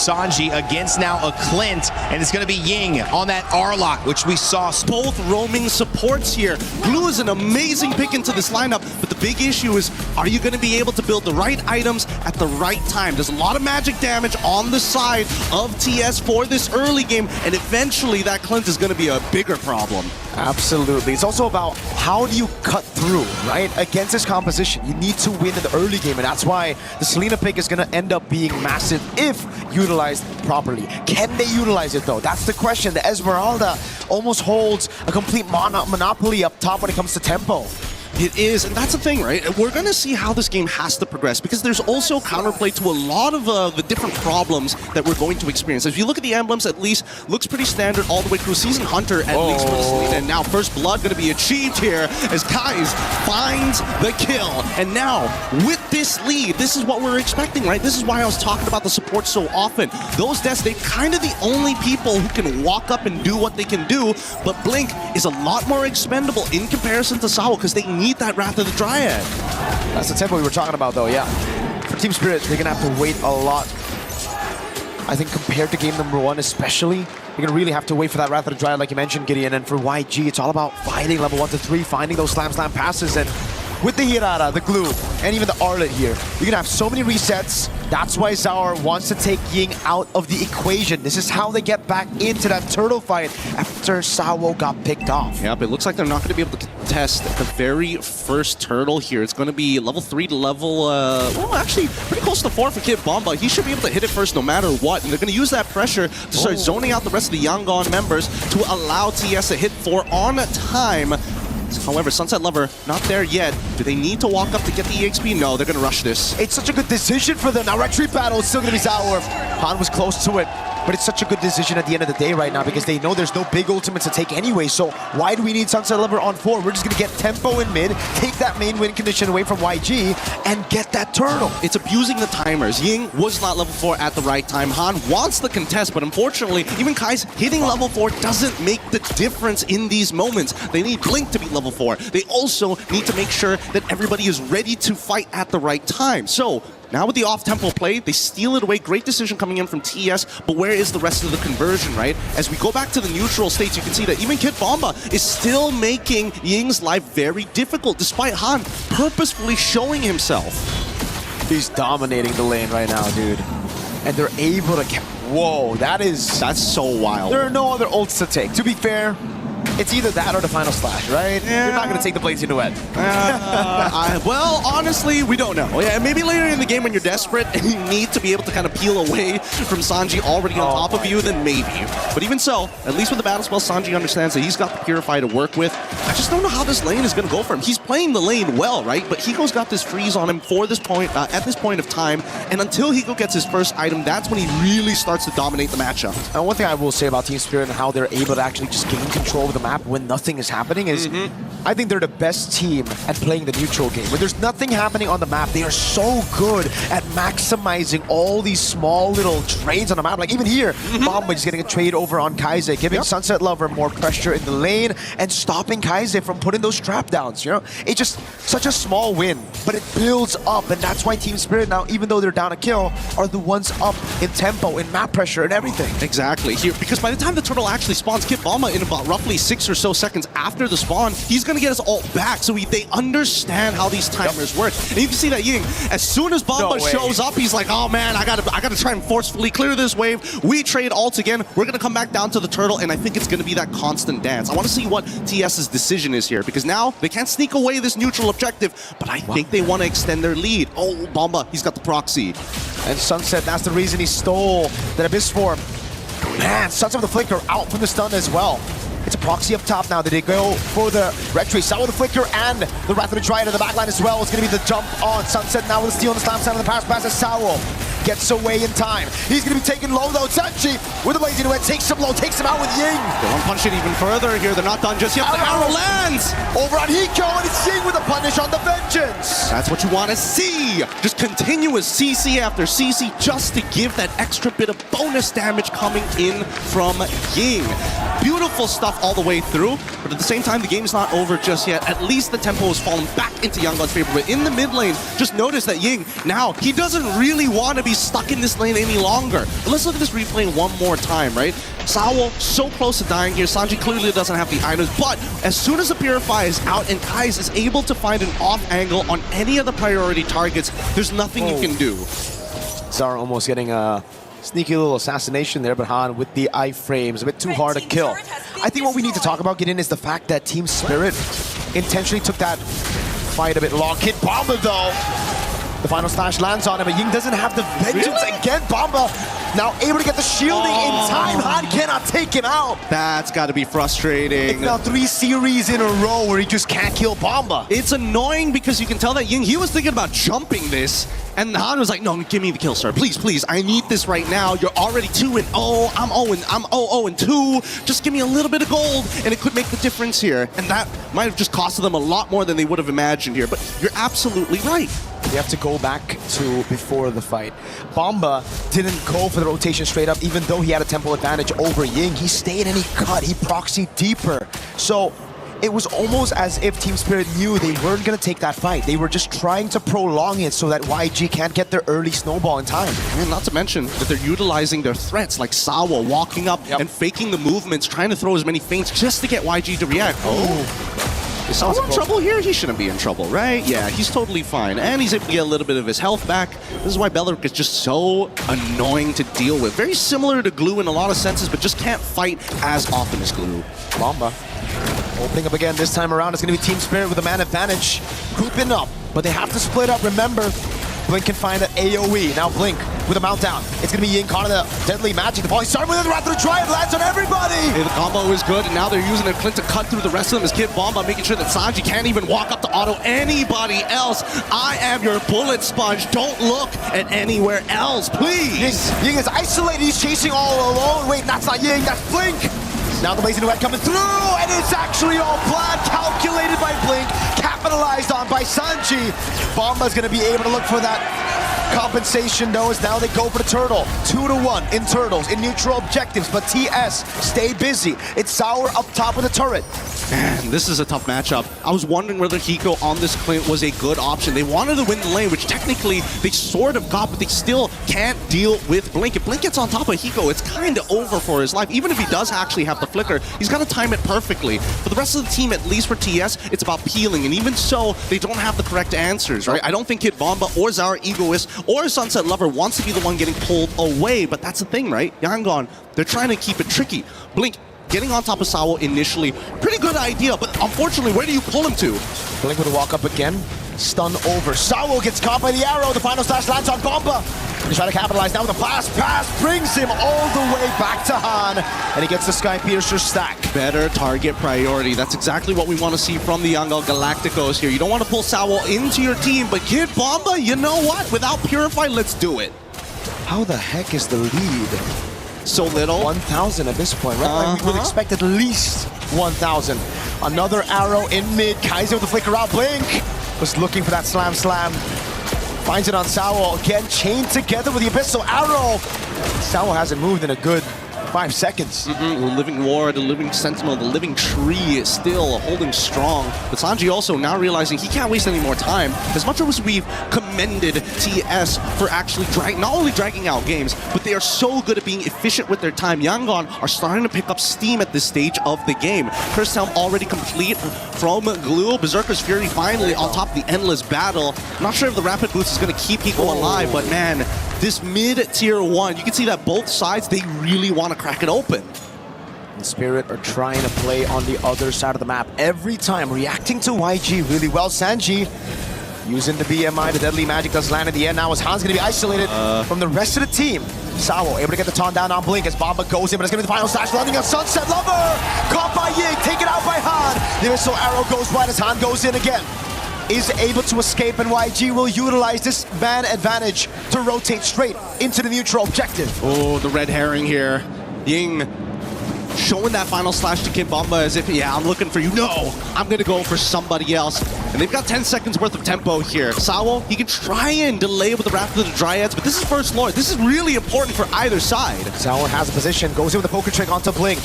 Sanji against now a Clint, and it's going to be Ying on that R-Lock, which we saw. Both roaming supports here. Glue is an amazing pick into this lineup, but the big issue is, are you going to be able to build the right items at the right time? There's a lot of magic damage on the side of TS for this early game, and eventually that Clint is going to be a bigger problem. Absolutely. It's also about how do you cut through, right? Against this composition, you need to win in the early game, and that's why the Selena pick is going to end up being massive if utilized properly. Can they utilize it though? That's the question. The Esmeralda almost holds a complete monopoly up top when it comes to tempo. It is, and that's the thing, right? We're going to see how this game has to progress, because there's also counterplay to a lot of the different problems that we're going to experience. If you look at the emblems, at least, looks pretty standard all the way through. Season Hunter, at least for the Selena, and now First Blood going to be achieved here as Kais finds the kill. And now, with this lead, this is what we're expecting, right? This is why I was talking about the support so often. Those deaths, they're kind of the only people who can walk up and do what they can do, but Blink is a lot more expendable in comparison to Sawo, because they need that Wrath of the Dryad. That's the tempo we were talking about though, yeah. For Team Spirit, they're gonna have to wait a lot. I think compared to game number 1 especially, you're gonna really have to wait for that Wrath of the Dryad like you mentioned, Gideon, and for YG, it's all about fighting level 1 to 3, finding those slam passes, and with the Hirara, the Glue, and even the Arlet here, you're gonna have so many resets. That's why Zaur wants to take Ying out of the equation. This is how they get back into that turtle fight after Sawo got picked off. Yep, it looks like they're not going to be able to contest the very first turtle here. It's going to be level 3 to level, well, actually, pretty close to 4 for Kid Bomba. He should be able to hit it first no matter what, and they're going to use that pressure to start zoning out the rest of the Yangon members to allow TS to hit 4 on time. However, Sunset Lover, not there yet. Do they need to walk up to get the EXP? No, they're going to rush this. It's such a good decision for them. Now, retreat battle is still going to be Zaur. Han was close to it, but it's such a good decision at the end of the day right now because they know there's no big ultimates to take anyway. So why do we need Sunset Lover on 4? We're just going to get tempo in mid, take that main win condition away from YG, and get that turtle. It's abusing the timers. Ying was not level 4 at the right time. Han wants the contest, but unfortunately, even Kai's hitting level 4 doesn't make the difference in these moments. They need Blink to be level 4. They also need to make sure that everybody is ready to fight at the right time. So now with the off-tempo play, they steal it away. Great decision coming in from TS, but where is the rest of the conversion, right? As we go back to the neutral states, you can see that even Kid Bomba is still making Ying's life very difficult, despite Han purposefully showing himself. He's dominating the lane right now, dude. And they're able to... Whoa, that's so wild. There are no other ults to take. To be fair, it's either that or the final slash, right? Yeah. You're not going to take the Blades into it. Well, honestly, we don't know. Yeah, maybe later in the game when you're desperate and you need to be able to kind of peel away from Sanji already on top of you, then maybe. But even so, at least with the battle spell, Sanji understands that he's got the Purify to work with. I just don't know how this lane is going to go for him. He's playing the lane well, right? But Hiko's got this freeze on him for this point, at this point of time. And until Hiko gets his first item, that's when he really starts to dominate the matchup. And one thing I will say about Team Spirit and how they're able to actually just gain control of the map when nothing is happening is I think they're the best team at playing the neutral game. When there's nothing happening on the map, they are so good at maximizing all these small little trades on the map. Like even here, Bomba is getting a trade over on Kaise, giving Sunset Lover more pressure in the lane and stopping Kaise from putting those trap downs, you know? It's just such a small win, but it builds up, and that's why Team Spirit now, even though they're down a kill, are the ones up in tempo, in map pressure, and everything. Exactly. Here, because by the time the turtle actually spawns, Kid Bomba in about roughly 6 or so seconds after the spawn, he's going to get his ult back, so they understand how these timers work. And you can see that Ying, as soon as Bomba shows up, he's like, oh man, I gotta try and forcefully clear this wave. We trade ults again. We're going to come back down to the turtle, and I think it's going to be that constant dance. I want to see what TS's decision is here, because now they can't sneak away this neutral objective, but I think they want to extend their lead. Oh, Bomba, he's got the proxy. And Sunset, that's the reason he stole that Abyss form. Man, Sunset with the Flicker out from the stun as well. It's a proxy up top now. Did they go for the red trace? Out with the Flicker and the Wrath of the Dryad in the backline as well. It's going to be the jump on Sunset now with the steal on the slam side of the pass as Sawo gets away in time. He's going to be taken low though. Sanji with the blazing away, takes him low, takes him out with Ying. They want to punch it even further here. They're not done just yet. The arrow lands over on Hiko, and it's Ying with a punish on the Vengeance. That's what you want to see. Just continuous CC after CC just to give that extra bit of bonus damage coming in from Ying. Beautiful stuff all the way through, but at the same time, the game's not over just yet. At least the tempo has fallen back into Yangon's favor. But in the mid lane, just notice that Ying, now, he doesn't really want to be be stuck in this lane any longer. But let's look at this replay one more time, right? Sawo so close to dying here. Sanji clearly doesn't have the items, but as soon as the Purify is out and Kais is able to find an off angle on any of the priority targets, there's nothing you can do. Zara almost getting a sneaky little assassination there, but Han with the iframes, a bit too hard to kill. I think what we need to talk about, Gideon, is the fact that Team Spirit intentionally took that fight a bit long. Kid Bomba, though, the final slash lands on him, but Ying doesn't have the vengeance again. Bomba now able to get the shielding in time. Han cannot take him out. That's got to be frustrating. It's now 3 series in a row where he just can't kill Bomba. It's annoying because you can tell that Ying, he was thinking about jumping this, and Han was like, no, give me the kill, sir. Please, please, I need this right now. You're already 2-0. I'm 0-2. Just give me a little bit of gold, and it could make the difference here. And that might have just costed them a lot more than they would have imagined here. But you're absolutely right. We have to go back to before the fight. Bomba didn't go for the rotation straight up, even though he had a tempo advantage over Ying. He stayed and he cut, he proxied deeper. So it was almost as if Team Spirit knew they weren't going to take that fight. They were just trying to prolong it so that YG can't get their early snowball in time. And not to mention that they're utilizing their threats, like Sawa walking up and faking the movements, trying to throw as many feints just to get YG to react. Is Sawa in trouble here? He shouldn't be in trouble, right? Yeah, he's totally fine. And he's able to get a little bit of his health back. This is why Beleric is just so annoying to deal with. Very similar to Glue in a lot of senses, but just can't fight as often as Glue. Bomba opening up again. This time around, it's going to be Team Spirit with a man advantage. Grouping up, but they have to split up. Remember, Blink can find an AoE. Now Blink with a mount down. It's going to be Ying caught in the deadly magic. The volley starting with the Wrath of the Triad lands on everybody. Hey, the combo is good, and now they're using a Clint to cut through the rest of them as Kid Bomba, making sure that Sanji can't even walk up to auto anybody else. I am your bullet sponge. Don't look at anywhere else, please. Ying is isolated. He's chasing all alone. Wait, that's not Ying. That's Blink. Now the Blazing Duet coming through, and it's actually all planned, calculated by Blink, capitalized on by Sanji. Bomba's going to be able to look for that compensation, though, as now they go for the turtle. 2-1 in turtles, in neutral objectives, but TS, stay busy. It's Sour up top of the turret. Man, this is a tough matchup. I was wondering whether Hiko on this Clint was a good option. They wanted to win the lane, which technically they sort of got, but they still can't deal with Blink. If Blink gets on top of Hiko, it's kind of over for his life. Even if he does actually have the flicker, he's got to time it perfectly. For the rest of the team, at least for TS, it's about peeling, and even so, they don't have the correct answers, right? I don't think Kid Bomba or Zara Egoist or Sunset Lover wants to be the one getting pulled away, but that's the thing, right? Yangon, they're trying to keep it tricky. Blink getting on top of Sawo initially, pretty good idea, but unfortunately, where do you pull him to? Blink with a walk up again, stun over. Sawo gets caught by the arrow, the final slash lands on Bomba. He's trying to capitalize now with a blast pass, brings him all the way back to Han, and he gets the Sky Piercer stack. Better target priority. That's exactly what we want to see from the Yangon Galacticos here. You don't want to pull Sawo into your team, but Kid Bomba, you know what? Without Purify, let's do it. How the heck is the lead? So little. 1,000 at this point, right? Like we would expect at least 1,000. Another arrow in mid. Kaiser with the flicker out. Blink was looking for that slam. Finds it on Sawo. Again, chained together with the Abyssal Arrow. Sawo hasn't moved in a good 5 seconds. The Living War, the Living Sentinel, the Living Tree is still holding strong. But Sanji also now realizing he can't waste any more time. As much as we've commended TS for actually not only dragging out games, but they are so good at being efficient with their time. Yangon are starting to pick up steam at this stage of the game. Curse Helm already complete from Glue. Berserker's Fury finally on top of the endless battle. Not sure if the Rapid Boost is going to keep Hiko alive, but man, this mid-tier 1, you can see that both sides, they really want to crack it open. And Spirit are trying to play on the other side of the map every time, reacting to YG really well. Sanji using the BMI, the deadly magic does land at the end now as Han's going to be isolated from the rest of the team. Sawo able to get the taunt down on Blink as Bomba goes in, but it's going to be the final slash landing on Sunset Lover. Caught by Ying, taken out by Han. The Abyssal Arrow goes wide as Han goes in again. Is able to escape, and YG will utilize this man advantage to rotate straight into the neutral objective. Oh, the red herring here. Ying showing that final slash to Kid Bomba as if, yeah, I'm looking for you. No, I'm going to go for somebody else. And they've got 10 seconds worth of tempo here. Sawo, he can try and delay with the Wrath of the Dryads, but this is First Lord. This is really important for either side. Sawo has a position, goes in with a poker trick onto Blink.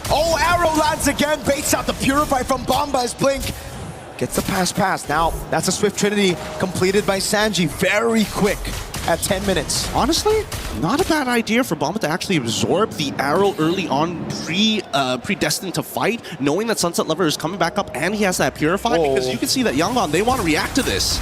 Oh, arrow lands again, baits out the Purify from Bomba as Blink gets the pass. Now, that's a Swift Trinity completed by Sanji. Very quick. at 10 minutes. Honestly, not a bad idea for Bomba to actually absorb the arrow early on, predestined to fight, knowing that Sunset Lover is coming back up and he has that Purify, because you can see that Yangon, they want to react to this.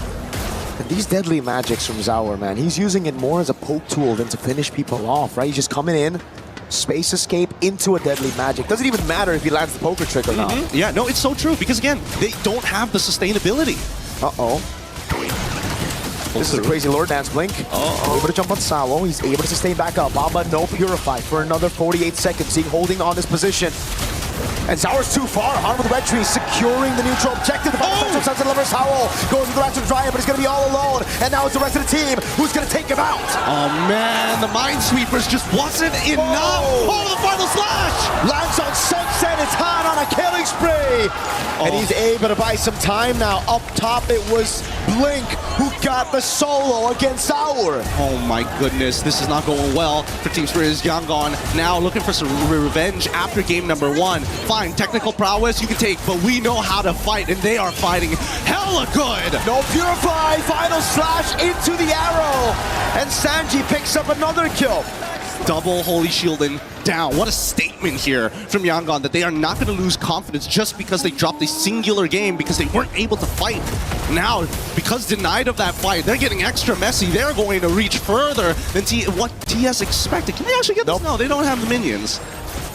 And these deadly magics from Zaur, man, he's using it more as a poke tool than to finish people off, right? He's just coming in, space escape into a deadly magic. Doesn't even matter if he lands the poker trick or not. Yeah, no, it's so true, because again, they don't have the sustainability. Uh-oh. This is a crazy Lord Dance Blink. Able to jump on Sawo. He's able to sustain back up. Bamba, no Purify for another 48 seconds. He's holding on this position. And Zaur's too far. Han with the red tree, securing the neutral objective. The Sunset Lover Sawo goes with the Ratchet Dryer, but he's going to be all alone. And now it's the rest of the team who's going to take him out. Oh man, the Minesweepers just wasn't enough. Oh, the final slash! Lands on Sunset. It's Han on a killing spree. And he's able to buy some time now. Up top, it was Blink who got the solo against Zaur. Oh my goodness, this is not going well for Team Spirit's Yangon. Now looking for some revenge after game number 1. Fine, technical prowess you can take, but we know how to fight, and they are fighting hella good. No Purify, final slash into the arrow, and Sanji picks up another kill. Double Holy Shielding down. What a statement here from Yangon that they are not going to lose confidence just because they dropped a singular game because they weren't able to fight. Now, because denied of that fight, they're getting extra messy. They're going to reach further than what TS expected. Can they actually get this? No, they don't have the minions.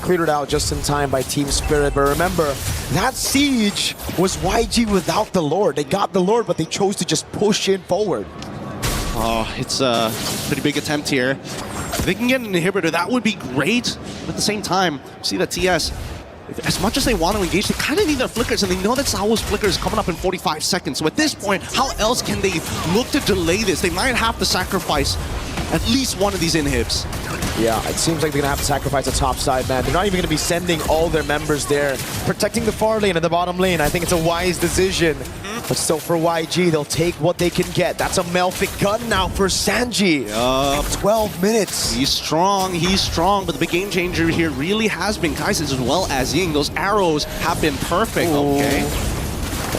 Cleared it out just in time by Team Spirit, but remember, that siege was YG without the Lord. They got the Lord, but they chose to just push in forward. Oh, it's a pretty big attempt here. If they can get an inhibitor, that would be great. But at the same time, see that TS, as much as they want to engage, they kind of need their flickers, and they know that Sawo's flicker is coming up in 45 seconds. So at this point, how else can they look to delay this? They might have to sacrifice at least one of these inhibs. Yeah, it seems like they're going to have to sacrifice the top side, man. They're not even going to be sending all their members there. Protecting the far lane and the bottom lane, I think it's a wise decision. But still, for YG, they'll take what they can get. That's a Melfic gun now for Sanji. 12 minutes. He's strong, but the big game changer here really has been Kai'Sa as well as Ying. Those arrows have been perfect, okay?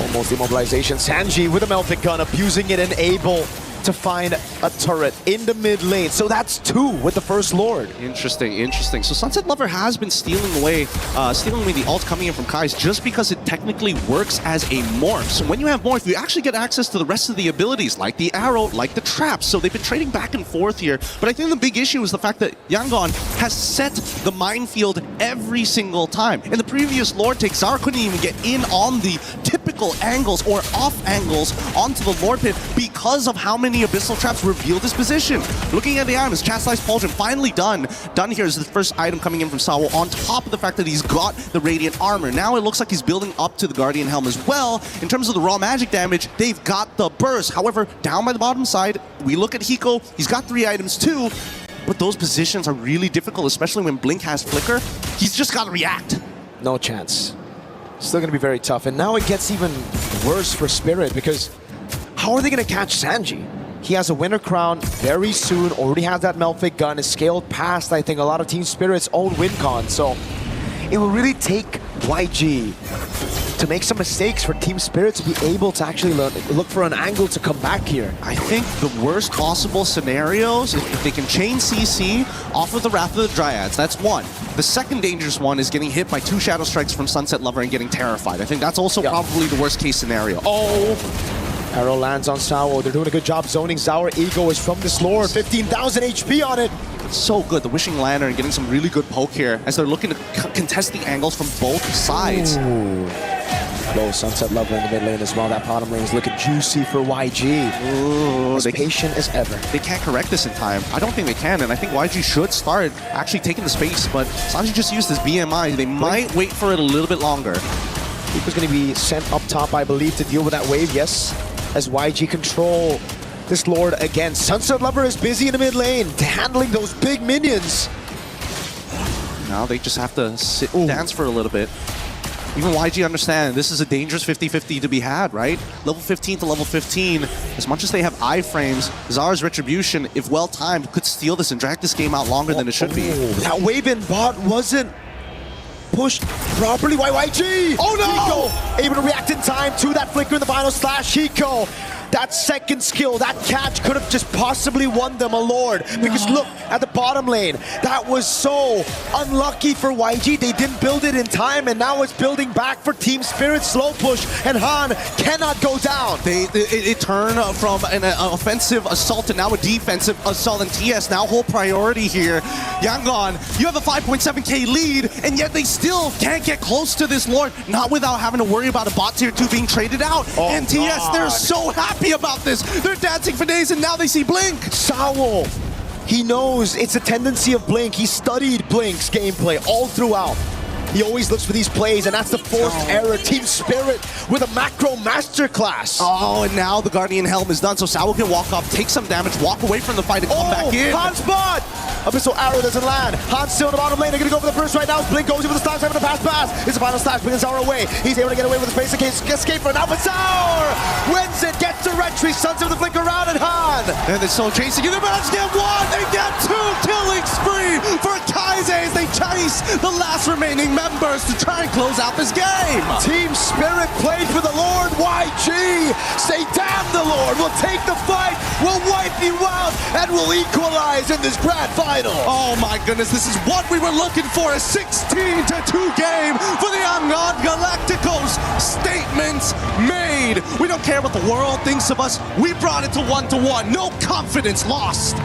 Almost immobilization. Sanji with a Melfic gun, abusing it and able to find a turret in the mid lane. So that's 2 with the first Lord. Interesting, interesting. So Sunset Lover has been stealing away the ult coming in from Kai's just because it technically works as a morph. So when you have morph, you actually get access to the rest of the abilities, like the arrow, like the traps. So they've been trading back and forth here. But I think the big issue is the fact that Yangon has set the minefield every single time. In the previous Lord take, Zaur couldn't even get in on the typical angles or off angles onto the Lord pit because of how many abyssal traps reveal this position. Looking at the items, Chastised Pauldron finally done. Done here is the first item coming in from Sawo, on top of the fact that he's got the Radiant Armor. Now it looks like he's building up to the Guardian Helm as well. In terms of the raw magic damage, they've got the burst. However, down by the bottom side, we look at Hiko, he's got 3 items too, but those positions are really difficult, especially when Blink has Flicker. He's just got to react. No chance. Still going to be very tough. And now it gets even worse for Spirit, because how are they going to catch Sanji? He has a Winter Crown very soon, already has that Melfic gun, is scaled past, I think, a lot of Team Spirit's own win con. So it will really take YG to make some mistakes for Team Spirit to be able to actually look for an angle to come back here. I think the worst possible scenarios is if they can chain CC off of the Wrath of the Dryads. That's one. The second dangerous one is getting hit by 2 Shadow Strikes from Sunset Lover and getting terrified. I think that's also probably the worst case scenario. Oh! Arrow lands on Sawo. They're doing a good job zoning. Zaur Ego is from this Lord. 15,000 HP on it. It's so good. The Wishing Lantern getting some really good poke here as they're looking to contest the angles from both sides. Ooh. Low Sunset Lover in the mid lane as well. That bottom lane is looking juicy for YG. Ooh, as patient as ever. They can't correct this in time. I don't think they can, and I think YG should start actually taking the space, but Sanji just used his BMI. They might wait for it a little bit longer. Hiko's going to be sent up top, I believe, to deal with that wave, yes. As YG control this Lord again. Sunset Lover is busy in the mid lane, handling those big minions. Now they just have to sit and dance for a little bit. Even YG understand this is a dangerous 50-50 to be had, right? Level 15 to level 15, as much as they have iframes, Zaur's Retribution, if well timed, could steal this and drag this game out longer than it should be. That wave in bot wasn't pushed properly by YG. Oh no! Hiko able to react in time to that flicker in the final slash. Hiko, That second skill, that catch could have just possibly won them a Lord. Because look at the bottom lane. That was so unlucky for YG. They didn't build it in time, and now it's building back for Team Spirit. Slow push, and Han cannot go down. It turned from an offensive assault to now a defensive assault, and TS now whole priority here. Yangon, you have a 5.7k lead, and yet they still can't get close to this Lord, not without having to worry about a bot tier 2 being traded out. Oh, and TS, God. they're so happy about this. They're dancing for days, and now they see Blink. Saul, he knows it's a tendency of Blink. He studied Blink's gameplay all throughout. He always looks for these plays, and that's the forced error. Team Spirit with a macro masterclass. Oh, and now the Guardian Helm is done, so Saul can walk off, take some damage, walk away from the fight, and come back in. Han's bot! Abyssal arrow doesn't land. Han's still in the bottom lane. They're going to go for the burst right now. Blink goes in with the stun, having to pass. It's a final slash, bringing Sour away. He's able to get away with the space escape for now, but Sour wins it, gets the retry, suns of the flick around, and Han. And they're still chasing, and they're about to get one, they get two, killing spree for Kaise as they chase the last remaining members to try and close out this game. Team Spirit played for the Lord. YG say damn the Lord. We'll take the fight, we'll wipe you out, and we'll equalize in this grand final. Oh my goodness, this is what we were looking for, a 16-2 game for the Yangon Galacticos. Statements made. We don't care what the world thinks of us. We brought it to 1-1. No confidence lost.